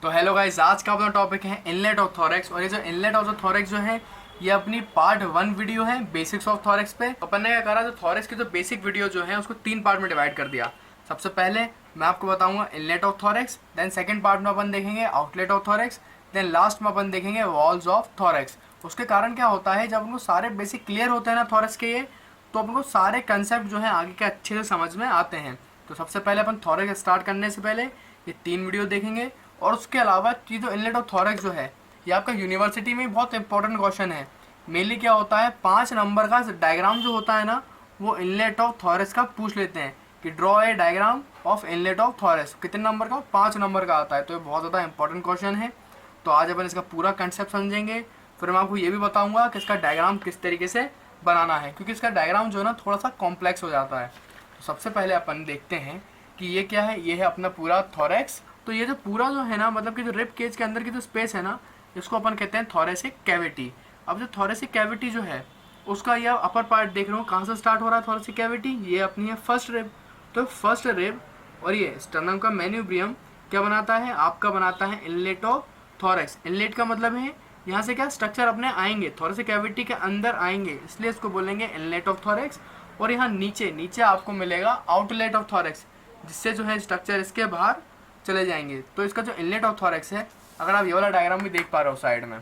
तो hello guys, आज का अपना टॉपिक है इनलेट ऑफ थोरैक्स। और ये जो इनलेट ऑफ द थोरैक्स जो है ये अपनी पार्ट 1 वीडियो है बेसिक्स ऑफ थोरैक्स पे। अपन ने क्या करा, जो थोरैक्स की जो बेसिक वीडियो जो है उसको 3 पार्ट में डिवाइड कर दिया। सबसे पहले मैं आपको बताऊंगा inlet of thorax, then second part में अपन देखेंगे outlet of thorax, then last में अपन देखेंगे वॉल्स ऑफ थोरैक्स। उसके कारण क्या होता है, जब उनको सारे बेसिक क्लियर होते हैं ना थोरैक्स के ये, तो अपन को सारे कंसेप्ट जो है आगे के अच्छे से समझ में आते हैं। तो सबसे पहले अपन थोरैक्स स्टार्ट करने से पहले ये 3 वीडियो देखेंगे। और उसके अलावा ये जो इनलेट ऑफ थोरैक्स जो है ये आपका यूनिवर्सिटी में बहुत इंपॉर्टेंट क्वेश्चन है। मेनली क्या होता है, 5 नंबर का डायग्राम जो होता है ना वो इनलेट ऑफ थोरैक्स का पूछ लेते हैं कि draw a diagram of inlet of thorax. कितने नंबर का? 5 नंबर का आता है। तो ये बहुत ज़्यादा इंपॉर्टेंट क्वेश्चन है। तो आज अपन इसका पूरा कंसेप्ट समझेंगे। फिर मैं आपको ये भी बताऊंगा कि इसका डायग्राम किस तरीके से बनाना है, क्योंकि इसका डायग्राम जो है ना थोड़ा सा कॉम्प्लेक्स हो जाता है। तो सबसे पहले अपन देखते हैं कि ये क्या है। ये है अपना पूरा थोरैक्स। तो ये जो पूरा जो है ना, मतलब कि जो रिब केज के अंदर की जो स्पेस है ना, इसको अपन कहते हैं थोरैसिक कैविटी। अब जो थोरैसिक कैविटी जो है उसका ये अपर पार्ट देख रहे हो कहाँ से स्टार्ट हो रहा है थोरैसिक कैविटी। ये अपनी है फर्स्ट रिब। तो फर्स्ट रिब और ये स्टर्नम का मेन्यूब्रियम क्या बनाता है, आपका बनाता है इनलेट ऑफ थोरैक्स। इनलेट का मतलब है यहाँ से क्या स्ट्रक्चर अपने आएंगे, थोरैसिक कैविटी के अंदर आएंगे, इसलिए इसको बोलेंगे इनलेट ऑफ थोरैक्स। और यहाँ नीचे नीचे आपको मिलेगा आउटलेट ऑफ थोरैक्स, जिससे जो है स्ट्रक्चर इसके बाहर चले जाएंगे। तो इसका जो इनलेट ऑफ थोरैक्स है, अगर आप ये वाला डायग्राम भी देख पा रहे हो साइड में,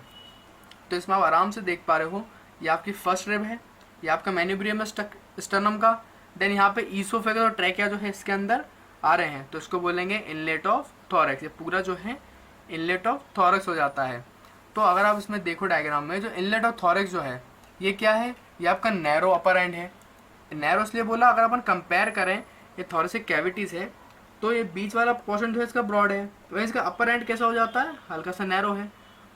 तो इसमें आप आराम से देख पा रहे हो ये आपकी फर्स्ट रिब है, ये आपका मेन्यूब्रियम है स्टर्नम का। देन यहाँ पे ईसोफेगस और ट्रैकिया जो है इसके अंदर आ रहे हैं, तो इसको बोलेंगे इनलेट ऑफ थोरैक्स। ये पूरा जो है इनलेट ऑफ थोरैक्स हो जाता है। तो अगर आप इसमें देखो डायग्राम में, जो इनलेट ऑफ थोरैक्स जो है ये क्या है, ये आपका नैरो अपर एंड है। नैरो इसलिए बोला, अगर अपन कंपेयर करें ये थोरैसिक कैविटीज़ है तो ये बीच वाला पोर्शन जो है इसका ब्रॉड है, वही इसका अपर एंड कैसा हो जाता है, हल्का सा नैरो है।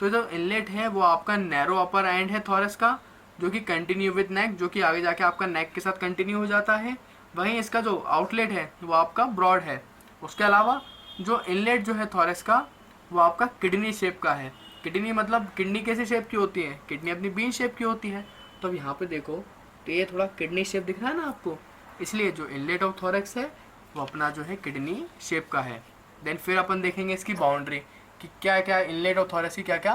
तो जो इनलेट है वो आपका नैरो अपर एंड है थोरस का, जो कि कंटिन्यू विद नेक, जो कि आगे जाके आपका नेक के साथ कंटिन्यू हो जाता है। वहीं इसका जो आउटलेट है वो आपका ब्रॉड है। उसके अलावा जो इनलेट जो है थोरस का वो आपका किडनी शेप का है। किडनी मतलब किडनी कैसे शेप की होती है, किडनी अपनी बीन शेप की होती है। तो अब यहाँ पे देखो तो ये थोड़ा किडनी शेप दिख रहा है ना आपको, इसलिए जो इनलेट ऑफ थोरैक्स है वो अपना जो है किडनी शेप का है। देन फिर अपन देखेंगे इसकी बाउंड्री कि क्या क्या इनलेट ऑफ थोरैक्स की क्या क्या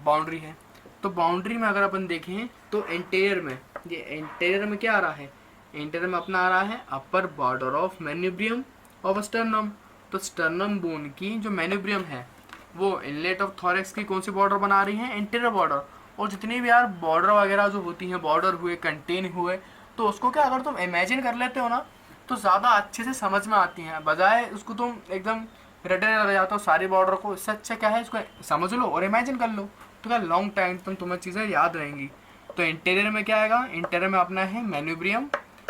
बाउंड्री है। तो बाउंड्री में अगर अपन देखें तो इंटीरियर में, ये इंटीरियर में क्या आ रहा है, इंटीरियर में अपना आ रहा है upper border of manubrium of sternum. तो स्टर्नम बोन की जो मेन्यूब्रियम है वो इनलेट ऑफ थोरैक्स की कौन सी बॉर्डर बना रही है, इंटीरियर बॉर्डर। और जितनी भी यार बॉर्डर वगैरह जो होती हैं, बॉर्डर हुए, कंटेन हुए, तो उसको क्या अगर तुम इमेजिन कर लेते हो ना तो ज़्यादा अच्छे से समझ में आती हैं, बजाय उसको तुम एकदम रटने लग जाते हो सारी बॉर्डर को। इससे अच्छा क्या है, इसको समझ लो और इमेजिन कर लो, तो क्या लॉन्ग टाइम तुम तुम्हें चीज़ें याद रहेंगी। तो इंटीरियर में क्या आएगा, इंटीरियर में अपना है मेन्यूब्रियम।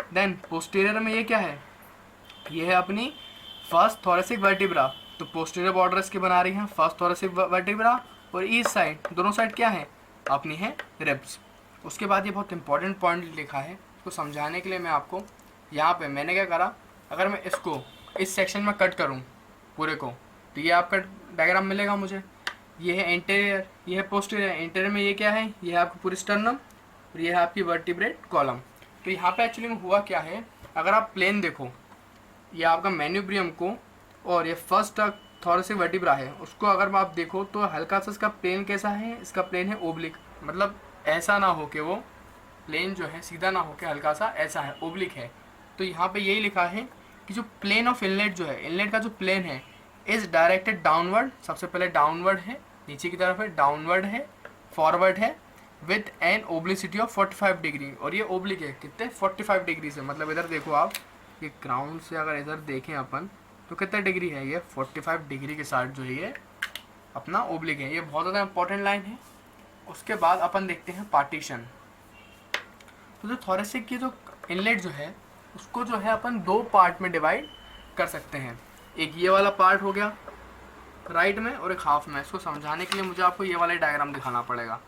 देन पोस्टीरियर में ये क्या है, ये है अपनी फर्स्ट थोरैसिक वर्टिब्रा। तो पोस्टीरियर बॉर्डर इसकी बना रही है फर्स्ट थोरैसिक वर्टिब्रा, और ईस्ट साइड दोनों साइड क्या है अपनी है रिब्स। उसके बाद ये बहुत इंपॉर्टेंट पॉइंट लिखा है, इसको समझाने के लिए मैं आपको यहाँ पे मैंने क्या करा, अगर मैं इसको इस सेक्शन में कट करूँ पूरे को, तो ये आपका डायग्राम मिलेगा मुझे। ये है इंटीरियर, ये है पोस्टीरियर। इंटीरियर में ये क्या है, ये है आपकी पूरी स्टर्नम और ये है आपकी वर्टिब्रेट कॉलम। तो यहाँ पे एक्चुअली में हुआ क्या है, अगर आप प्लेन देखो, ये आपका मेन्यूब्रियम को और ये फर्स्ट थोरैसिक वर्टिब्रा है उसको अगर आप देखो तो हल्का सा इसका प्लेन कैसा है, इसका प्लेन है ओब्लिक। मतलब ऐसा ना हो कि वो प्लेन जो है सीधा ना हो के हल्का सा ऐसा है, ओब्लिक है। तो यहाँ पे यही लिखा है कि जो प्लेन ऑफ इनलेट जो है, इनलेट का जो प्लेन है इज डायरेक्टेड डाउनवर्ड। सबसे पहले डाउनवर्ड है, नीचे की तरफ है, डाउनवर्ड है, फॉरवर्ड है, विथ एन ओब्लिसिटी ऑफ 45 डिग्री। और ये ओब्लिक है कितने, 45 डिग्री से। मतलब इधर देखो आप, ये ग्राउंड से अगर इधर देखें अपन तो कितना डिग्री है, ये 45 डिग्री के साथ जो है ये अपना ओब्लिक है। ये बहुत ज़्यादा इंपॉर्टेंट लाइन है। उसके बाद अपन देखते हैं पार्टीशन। तो जो थोरैसिक की जो इनलेट जो है उसको जो है अपन 2 पार्ट में डिवाइड कर सकते हैं। एक ये वाला पार्ट हो गया राइट में और एक हाफ में। इसको समझाने के लिए मुझे आपको ये वाला डायग्राम दिखाना पड़ेगा।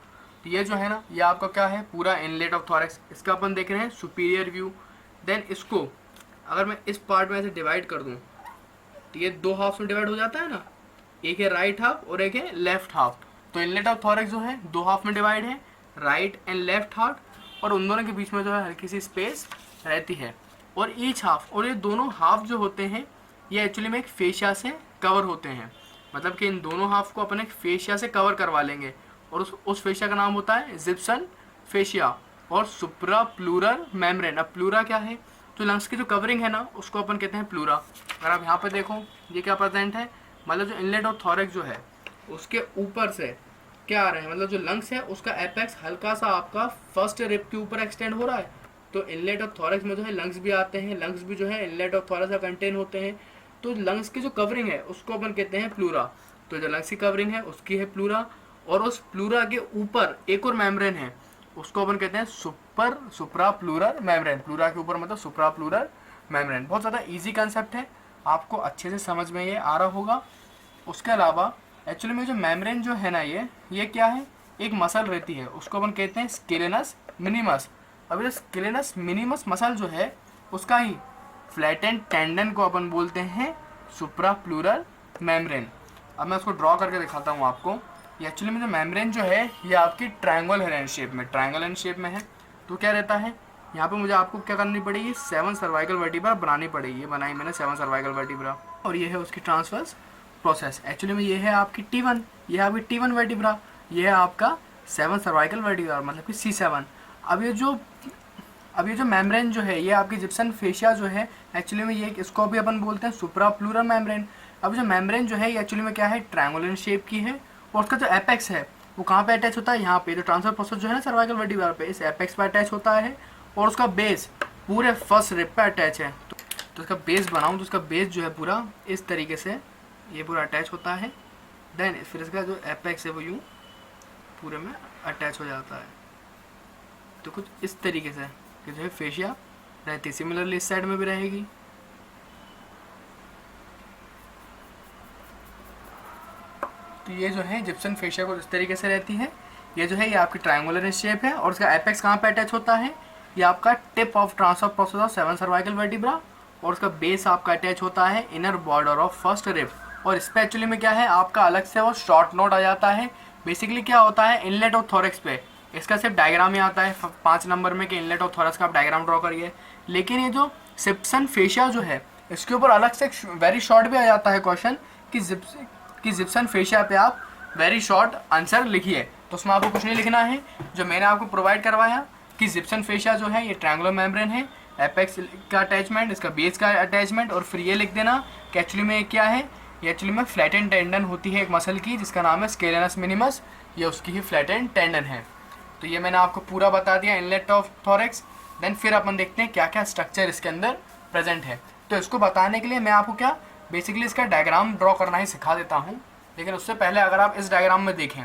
तो ये जो है ना, ये आपका क्या है, पूरा इनलेट ऑफ थोरैक्स। इसका अपन देख रहे हैं सुपीरियर व्यू। देन इसको अगर मैं इस पार्ट में ऐसे डिवाइड कर दूँ तो ये 2 हाफ में डिवाइड हो जाता है ना, एक है राइट हाफ और एक है लेफ्ट हाफ। तो इनलेट ऑफ थोरैक्स जो है 2 हाफ में डिवाइड है, राइट एंड लेफ्ट हाफ, और उन दोनों के बीच में जो है हल्की सी स्पेस रहती है। और ईच हाफ, और ये दोनों हाफ जो होते हैं ये एक्चुअली में एक फेशिया से कवर होते हैं। मतलब कि इन दोनों हाफ को अपन एक फेशिया से कवर करवा लेंगे, और उस फेशिया का नाम होता है जिप्सन फेशिया और सुप्रा प्लूरल मेम्ब्रेन। अब प्लूरा क्या है, तो लंग्स की जो कवरिंग है ना उसको अपन कहते हैं प्लूरा। अगर आप यहाँ पे देखो ये क्या प्रेजेंट है, मतलब जो इनलेट ऑफ थॉरेक्स जो है उसके ऊपर से क्या आ रहा है, मतलब जो लंग्स है उसका एपेक्स हल्का सा आपका फर्स्ट रिब के ऊपर एक्सटेंड हो रहा है। तो इनलेट ऑफ थॉरेक्स में जो है लंग्स भी आते हैं, लंग्स भी जो है इनलेट ऑफ थॉरेक्स का कंटेन होते हैं। तो लंग्स की जो कवरिंग है उसको अपन कहते हैं प्लूरा। तो जो लंग्स की कवरिंग है उसकी है प्लूरा, और उस प्लूरा के ऊपर एक और मेम्ब्रेन है उसको अपन कहते हैं सुप्रा प्लूरल मेम्ब्रेन। प्लूरा के ऊपर मतलब सुप्रा प्लूरल मेम्ब्रेन। बहुत ज़्यादा इजी कंसेप्ट है, आपको अच्छे से समझ में ये आ रहा होगा। उसके अलावा एक्चुअली में जो मेम्ब्रेन जो है ना ये क्या है, एक मसल रहती है, उसको अपन कहते हैं स्केलेनस मिनिमस। अब ये स्केलेनस मिनिमस मसल जो है उसका ही फ्लैटेंड टेंडन को अपन बोलते हैं सुप्रा प्लूरल मेम्ब्रेन। अब मैं उसको ड्रॉ करके दिखाता हूँ आपको। ये एक्चुअली में जो मेम्ब्रेन जो है ये आपकी ट्रायंगल है शेप में, ट्रायंगल एंड शेप में है। तो क्या रहता है यहाँ पे मुझे आपको क्या करनी पड़ेगी, 7 सर्वाइकल वर्टिब्रा बनानी पड़ेगी। ये बनाई मैंने 7 सर्वाइकल वर्टिब्रा, और ये है उसकी ट्रांसवर्स प्रोसेस। एक्चुअली में ये है आपकी T1, ये है आपकी T1 वर्टिब्रा, ये है आपका 7 सर्वाइकल वर्टिब्रा मतलब कि C7। अब ये जो मेम्ब्रेन जो है ये आपकी जिप्सन फेशिया जो है एक्चुअली में ये इसको भी अपन बोलते हैं सुप्रा प्लूरल मेम्ब्रेन। अब जो मेम्ब्रेन जो है ये एक्चुअली में क्या है, ट्रायंगुलर शेप की है, और उसका जो एपेक्स है वो कहाँ पे अटैच होता है, यहाँ पे जो ट्रांसफर प्रोसेस जो है ना सर्वाइकल वर्टिब्रा पे, इस एपेक्स पे अटैच होता है, और उसका बेस पूरे फर्स्ट रिब पे अटैच है। तो इसका बेस बनाऊँ तो उसका बेस जो है पूरा इस तरीके से ये पूरा अटैच होता है। देन फिर इसका जो एपेक्स है वो यूँ पूरे में अटैच हो जाता है। तो कुछ इस तरीके से कि जो है फेशिया रहती है। सिमिलरली इस साइड में भी रहेगी। तो ये जो है जिप्सन फेशिया को इस तरीके से रहती है। ये जो है ये आपकी ट्रायंगुलर शेप है, और इसका एपेक्स कहाँ पे अटैच होता है, ये आपका tip of transfer process of 7 cervical vertebra, और उसका बेस आपका अटैच होता है inner border of first rib. और इस पे एक्चुअली में क्या है आपका अलग से वो शॉर्ट नोट आ जाता है। बेसिकली क्या होता है इनलेट ऑफ थॉरेक्स पे इसका सिर्फ डायग्राम ही आता है 5 नंबर में कि इनलेट ऑफ थॉरेक्स का आप डायग्राम ड्रॉ करिए। लेकिन ये जो जिप्सन फेशिया जो है इसके ऊपर अलग से वेरी शॉर्ट भी आ जाता है क्वेश्चन कि जिप्सन फेशिया पे आप वेरी शॉर्ट आंसर लिखिए। तो उसमें आपको कुछ नहीं लिखना है, जो मैंने आपको प्रोवाइड करवाया कि जिप्सन फेशिया जो है ये ट्रायंगुलर मेम्ब्रेन है, एपेक्स का अटैचमेंट, इसका बेस का अटैचमेंट, और फिर ये लिख देना कि एक्चुअली में क्या है, ये एक्चुअली में फ्लैटेंड टेंडन होती है एक मसल की जिसका नाम है स्केलेनस मिनिमस, ये उसकी ही फ्लैटेंड टेंडन है। तो ये मैंने आपको पूरा बता दिया इनलेट ऑफ थॉरेक्स। देन फिर अपन देखते हैं क्या क्या स्ट्रक्चर इसके अंदर प्रेजेंट है। तो इसको बताने के लिए मैं आपको क्या बेसिकली इसका डायग्राम ड्रॉ करना ही सिखा देता हूँ। लेकिन उससे पहले अगर आप इस डायग्राम में देखें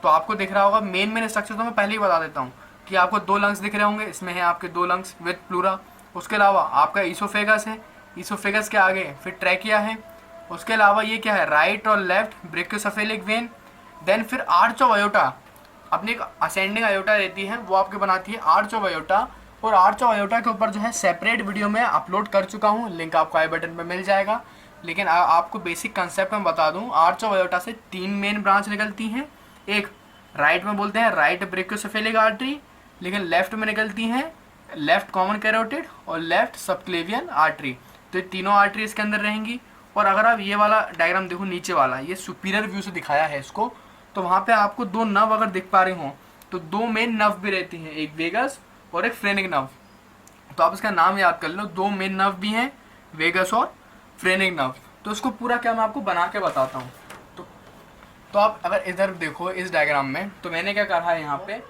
तो आपको दिख रहा होगा मेन स्ट्रक्चर तो मैं पहले ही बता देता हूँ कि आपको 2 लंग्स दिख रहे होंगे, इसमें है आपके 2 लंग्स विद प्लूरा। उसके अलावा आपका ईसोफेगस है, ईसोफेगस के आगे फिर ट्रैकिया है। उसके अलावा ये क्या है, राइट और लेफ्ट ब्रेकियोसेफेलिक वेन। देन फिर आर्च ऑफ अयोटा, अपनी एक असेंडिंग अयोटा रहती है वो आपके बनाती है आर्च ऑफ अयोटा। और आर्च ऑफ अयोटा के ऊपर जो है सेपरेट वीडियो में अपलोड कर चुका हूँ, लिंक आपको आई बटन पर मिल जाएगा। लेकिन आपको बेसिक कंसेप्ट में बता दूं, आर्च ऑफ अयोटा से 3 मेन ब्रांच निकलती हैं। एक राइट में बोलते हैं राइट ब्रेकियोसेफेलिक आर्टरी, लेकिन लेफ्ट में निकलती हैं लेफ्ट कॉमन कैरोटिड और लेफ्ट सबक्लेवियन आर्टरी। तो ये तीनों आर्टरी इसके अंदर रहेंगी। और अगर आप ये वाला डायग्राम देखो नीचे वाला, ये सुपीरियर व्यू से दिखाया है इसको, तो वहाँ पे आपको 2 नर्व अगर दिख पा रहे हो तो 2 मेन नर्व भी रहती हैं, एक वेगस और एक फ्रेनिक नर्व। तो आप इसका नाम याद कर लो, 2 मेन नर्व भी हैं, वेगस और फ्रेनिक नर्व। तो इसको पूरा क्या मैं आपको बना के बताता हूँ। तो आप अगर इधर देखो इस डायग्राम में, तो मैंने क्या कहा है यहाँ पे,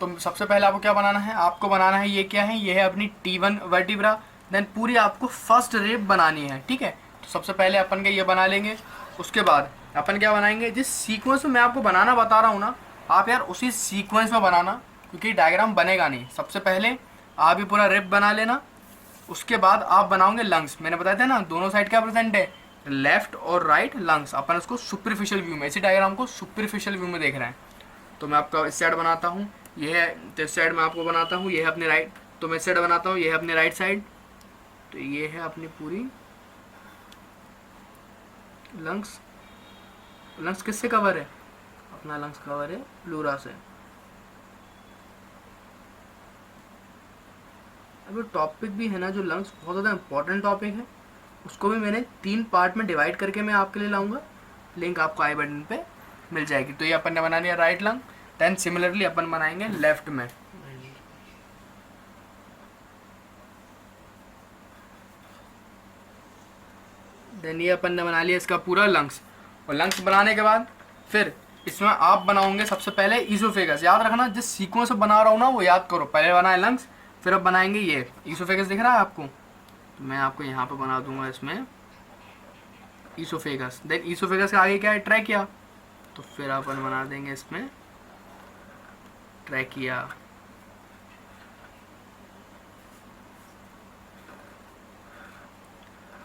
तो सबसे पहले आपको क्या बनाना है, आपको बनाना है ये क्या है, ये है अपनी T1 वर्टिब्रा। देन पूरी आपको फर्स्ट रिब बनानी है, ठीक है। तो सबसे पहले अपन के ये बना लेंगे। उसके बाद अपन क्या बनाएंगे, जिस सीक्वेंस में मैं आपको बनाना बता रहा हूँ ना, आप यार उसी सीक्वेंस में बनाना, क्योंकि डायग्राम बनेगा नहीं। सबसे पहले आप ये पूरा रिब बना लेना। उसके बाद आप बनाओगे लंग्स। मैंने बताया था ना दोनों साइड क्या प्रेजेंट है, लेफ्ट और राइट लंग्स। अपन इसको सुपरफिशियल व्यू में, इसी डायग्राम को सुपरफिशियल व्यू में देख रहे हैं। तो मैं आपका इस साइड बनाता हूँ, ये है, तो इस साइड में आपको बनाता हूँ, ये है अपनी राइट, तो मैं इस साइड बनाता हूँ, ये है अपनी राइट साइड। तो ये है अपनी पूरी लंग्स। लंग्स किससे कवर है, अपना लंग्स कवर है प्लूरा से। अब टॉपिक भी है ना जो लंग्स, बहुत ज़्यादा इंपॉर्टेंट टॉपिक है, उसको भी मैंने 3 पार्ट में डिवाइड करके मैं आपके लिए लाऊंगा। लिंक आपको आई बटन पे मिल जाएगी। तो ये अपन ने बना लिया राइट लंग। देन सिमिलरली अपन बनाएंगे लेफ्ट में। देन ये अपन ने बना लिया इसका पूरा लंग्स। और लंग्स बनाने के बाद फिर इसमें आप बनाओगे सबसे पहले ईसोफेगस। याद रखना, जिस सीक्वेंस से बना रहा हूँ ना वो याद करो। पहले बनाए लंग्स, फिर अब बनाएंगे ये ईसोफेगस। दिख रहा है आपको? तो मैं आपको यहाँ पे बना दूंगा इसमें ईसोफेगस। देन ईसोफेगस के आगे क्या है? ट्रैकिया। तो फिर अपन बना देंगे इसमें ट्रैकिया।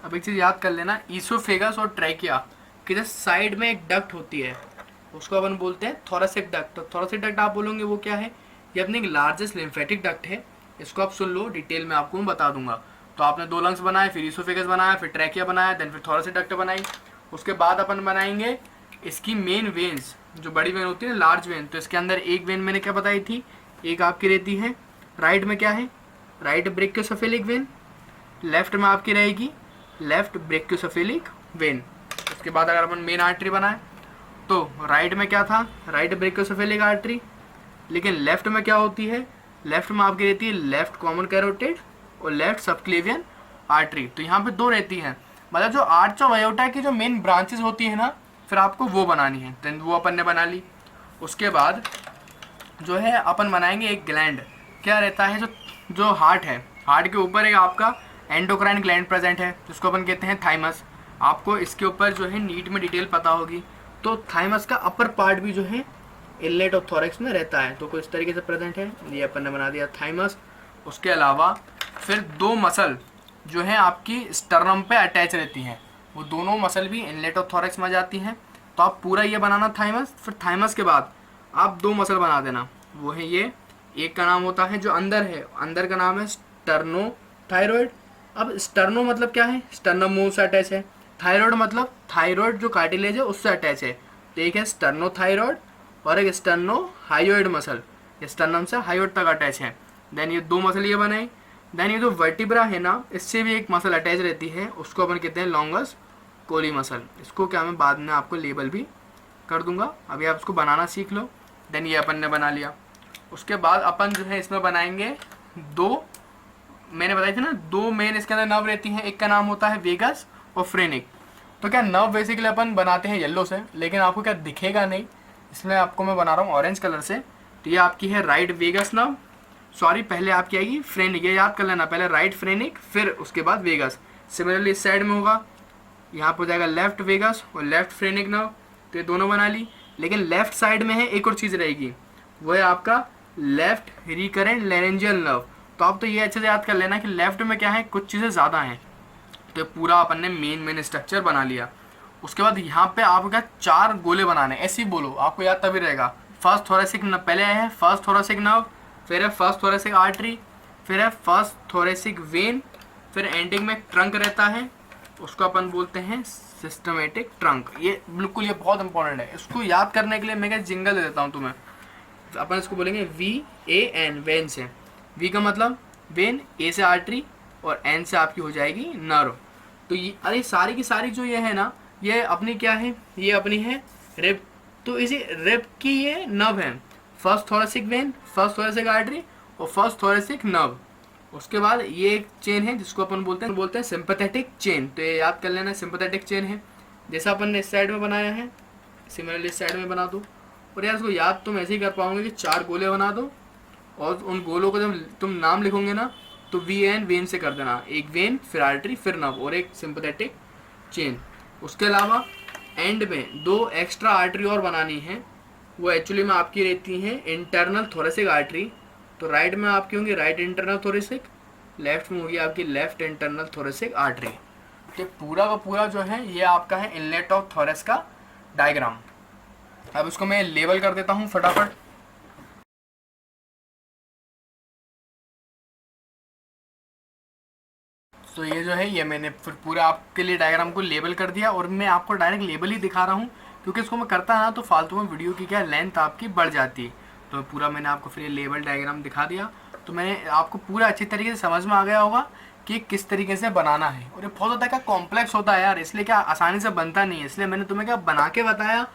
अब एक चीज़ याद कर लेना, ईसोफेगस और ट्रैकिया कि जैसे साइड में एक डक्ट होती है उसको अपन बोलते हैं थोरेसिक डक्ट। तो थोरेसिक डक्ट आप बोलोगे वो क्या है? ये अपनी लार्जेस्ट लिम्फेटिक डक्ट है। इसको आप सुन लो, डिटेल में आपको मैं बता दूंगा। तो आपने 2 लंग्स बनाए, फिर ईसोफेगस बनाया, फिर ट्रैकिया बनाया, देन फिर थोरेसिक डक्ट बनाई। उसके बाद अपन बनाएंगे इसकी मेन वेन्स, जो बड़ी वेन होती है ना, लार्ज वेन। तो इसके अंदर एक वेन मैंने क्या बताई थी, एक आपकी रहती है राइट में, क्या है? Right brachiocephalic when. लेफ्ट में आपकी रहेगी लेफ्ट ब्रेकियोसेफेलिक वेन। उसके बाद अगर अपन मेन आर्टरी बनाए तो राइट में क्या था? Right brachiocephalic artery. लेकिन लेफ्ट में क्या होती है? लेफ्ट में आपकी रहती है लेफ्ट कॉमन कैरोटिड और लेफ्ट सबक्लेवियन आर्टरी। तो यहाँ पे 2 रहती हैं। मतलब जो आर्च ऑफ अयोटा की जो मेन ब्रांचेस होती है ना, फिर आपको वो बनानी है। देन वो अपन ने बना ली। उसके बाद जो है अपन बनाएंगे एक ग्लैंड। क्या रहता है? जो हार्ट है, हार्ट के ऊपर एक आपका एंडोक्राइन ग्लैंड प्रेजेंट है जिसको अपन कहते हैं थाइमस। आपको इसके ऊपर जो है नीट में डिटेल पता होगी। तो थाइमस का अपर पार्ट भी जो है इनलेट ऑफ थोरैक्स में रहता है। तो कुछ तरीके से प्रेजेंट है। ये अपन ने बना दिया थाइमस। उसके अलावा फिर 2 मसल जो है आपकी स्टर्नम पे अटैच रहती हैं, वो दोनों मसल भी इनलेट ऑफ थोरैक्स में जाती हैं। तो आप पूरा ये बनाना थाइमस। फिर थाइमस के बाद आप 2 मसल बना देना, वो है ये। एक का नाम होता है जो अंदर है, अंदर का नाम है स्टर्नोथायरॉइड। अब स्टर्नो मतलब क्या है? स्टर्नम मूव से अटैच है। थायरॉइड मतलब थायरॉइड जो कार्टिलेज है उससे अटैच है। तो एक है स्टर्नोथायरॉइड और एक स्टर्नोहायोइड मसल, स्टर्नम से हायोइड तक अटैच है। देन ये 2 मसल ये बनाए। देन ये जो वर्टिब्रा है ना, इससे भी एक मसल अटैच रहती है, उसको अपन कहते हैं लॉन्गस कोली मसल। इसको क्या मैं बाद में आपको लेबल भी कर दूंगा, अभी आप इसको बनाना सीख लो। देन ये अपन ने बना लिया। उसके बाद अपन जो है इसमें बनाएंगे 2, मैंने बताई थी ना 2 मेन इसके अंदर नर्व रहती हैं। एक का नाम होता है वेगस और फ्रेनिक। तो क्या नर्व बेसिकली अपन बनाते हैं येलो से, लेकिन आपको क्या दिखेगा नहीं, इसलिए आपको मैं बना रहा हूँ ऑरेंज कलर से। तो ये आपकी है राइट वेगस नर्व, सॉरी पहले आपकी आएगी फ्रेनिक, ये याद कर लेना, पहले राइट फ्रेनिक फिर उसके बाद वेगस। सिमिलरली इस साइड में होगा, यहाँ पर हो जाएगा लेफ्ट वेगस और लेफ्ट फ्रेनिक नर्व। तो ये दोनों बना ली। लेकिन लेफ्ट साइड में है एक और चीज़ रहेगी, वो है आपका लेफ्ट रिकरेंट लेरेंजियल नर्व। तो आप तो ये अच्छे से याद कर लेना कि लेफ्ट में क्या है, कुछ चीज़ें ज़्यादा हैं। तो पूरा अपन ने मेन स्ट्रक्चर बना लिया। उसके बाद यहाँ पे आपको क्या 4 गोले बनाने, ऐसे ही बोलो आपको याद तभी रहेगा। फर्स्ट थोरेसिक पहले है फर्स्ट थोरेसिक नर्व, फिर है फर्स्ट थोरेसिक आर्टरी, फिर है फर्स्ट थोरेसिक वेन, फिर एंडिंग में ट्रंक रहता है, उसको अपन बोलते हैं सिस्टमेटिक ट्रंक। ये बिल्कुल ये बहुत इंपॉर्टेंट है, इसको याद करने के लिए मैं क्या जिंगल दे देता हूँ तुम्हें। अपन इसको बोलेंगे VAN, वेन से। V का मतलब वेन, A से आर्टरी और N से आपकी हो जाएगी नर्व। तो ये अरे सारी की सारी जो ये है ना, ये अपनी क्या है, ये अपनी है रिब। तो इसी रिब की ये नर्व है, first thoracic when, first thoracic artery और फर्स्ट थोरेसिक नर्व। उसके बाद ये एक चेन है जिसको अपन बोलते हैं सिंपैथेटिक चेन। तो ये याद कर लेना सिंपैथेटिक चेन है। जैसा अपन ने इस साइड में बनाया है, सिमिलरली इस साइड में बना दो। और यार इसको याद तुम ऐसे ही कर पाओगे कि 4 गोले बना दो और उन गोलों को जब तुम नाम लिखोगे ना तो VAN वेन से कर देना, एक वेन फिर आर्टरी फिर नर्व और एक सिंपैथेटिक चेन। उसके अलावा एंड में 2 एक्स्ट्रा आर्टरी और बनानी है, वो एक्चुअली में आपकी रहती हैं इंटरनल थोरेसिक आर्टरी। तो राइट में आपकी होंगी राइट इंटरनल थोरेसिक, लेफ्ट में होगी आपकी लेफ्ट इंटरनल थोरेसिक आर्टरी। तो पूरा का पूरा जो है ये आपका है इनलेट ऑफ थोरैक्स का डायग्राम। अब इसको मैं लेबल कर देता हूँ फटाफट। तो ये जो है ये मैंने फिर पूरा आपके लिए डायग्राम को लेबल कर दिया और मैं आपको डायरेक्ट लेबल ही दिखा रहा हूँ, क्योंकि इसको मैं करता ना तो फालतू में वीडियो की क्या लेंथ आपकी बढ़ जाती है। तो पूरा मैंने आपको फिर ये लेबल डायग्राम दिखा दिया। तो मैंने आपको पूरा अच्छी तरीके से समझ में आ गया होगा कि किस तरीके से बनाना है। और ये बहुत ज़्यादा क्या कॉम्प्लेक्स होता है यार, इसलिए क्या आसानी से बनता नहीं है, इसलिए मैंने तुम्हें क्या बना के बताया।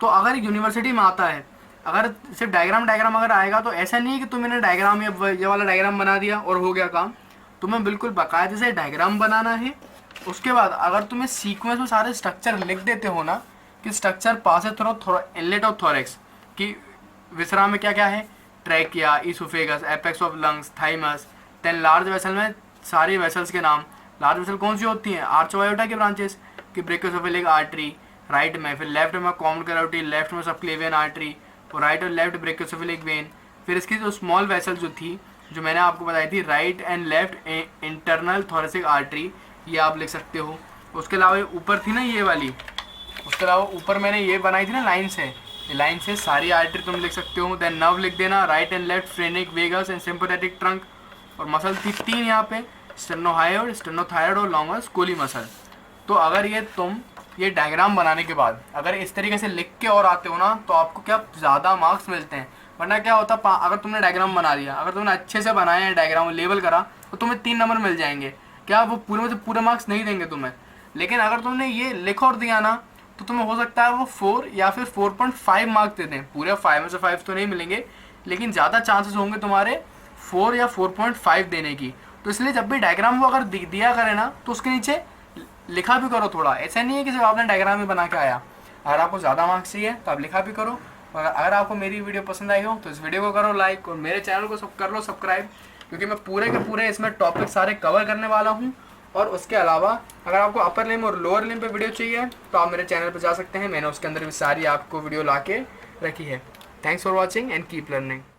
तो अगर यूनिवर्सिटी में आता है, अगर सिर्फ डायग्राम अगर आएगा तो ऐसा नहीं है कि तुमने डायग्राम ये वाला डायग्राम बना दिया और हो गया काम। तुम्हें बिल्कुल बाकायदे से डायग्राम बनाना है। उसके बाद अगर तुम्हें सीक्वेंस में सारे स्ट्रक्चर लिख देते हो ना कि structure pass through inlet of thorax कि विसरा में क्या क्या है, trachea, oesophagus, apex of lungs, thymus. Then large vessel में सारी वेसल्स के नाम। लार्ज वेसल कौन सी होती हैं, आर्च आयोटा की ब्रांचेस कि ब्रेकियोसेफेलिक आर्टरी राइट में, फिर लेफ्ट में कॉमन कैरोटिड, लेफ्ट में सबक्लेवियन आर्टरी और राइट और लेफ्ट ब्रेकियोसेफेलिक वेन। फिर इसकी जो स्मॉल वेसल जो थी जो मैंने आपको बताई थी, right and left internal thoracic artery, ये आप लिख सकते हो। उसके अलावा ऊपर थी ना ये वाली, उसके अलावा ऊपर मैंने ये बनाई थी ना लाइन से, ये लाइन से सारी आर्टरी तुम लिख सकते हो। देन नर्व लिख देना, right and left phrenic vagus and sympathetic trunk. और मसल थी 3 यहाँ पे, स्टेनोहायोड, स्टेनोथायरॉइड और लॉन्गस कोली मसल। तो अगर ये तुम ये डायग्राम बनाने के बाद अगर इस तरीके से लिख के और आते हो ना तो आपको क्या ज़्यादा मार्क्स मिलते हैं। वरना क्या होता, अगर तुमने डायग्राम बना दिया, अगर तुमने अच्छे से बनाया है डायग्राम लेबल करा तो तुम्हें 3 नंबर मिल जाएंगे। क्या वो पूरे में से पूरे मार्क्स नहीं देंगे तुम्हें। लेकिन अगर तुमने ये लिख और दिया ना तो तुम्हें हो सकता है वो 4 या फिर 4.5 मार्क्स दे दें। पूरे 5 में से 5 तो नहीं मिलेंगे, लेकिन ज़्यादा चांसेस होंगे तुम्हारे 4 या 4.5 देने की। तो इसलिए जब भी डायग्राम वो अगर दिया करे ना तो उसके नीचे लिखा भी करो थोड़ा। ऐसा नहीं है कि सिर्फ आपने डायग्राम ही बना के आया। अगर आपको ज़्यादा मार्क्स चाहिए तो आप लिखा भी करो। और अगर आपको मेरी वीडियो पसंद आई हो तो इस वीडियो को करो लाइक और मेरे चैनल को कर लो सब्सक्राइब, क्योंकि मैं पूरे के पूरे इसमें टॉपिक सारे कवर करने वाला हूँ। और उसके अलावा अगर आपको अपर लिम्ब और लोअर लिम्ब पे वीडियो चाहिए तो आप मेरे चैनल पर जा सकते हैं, मैंने उसके अंदर भी सारी आपको वीडियो ला के रखी है। Thanks for watching and keep learning.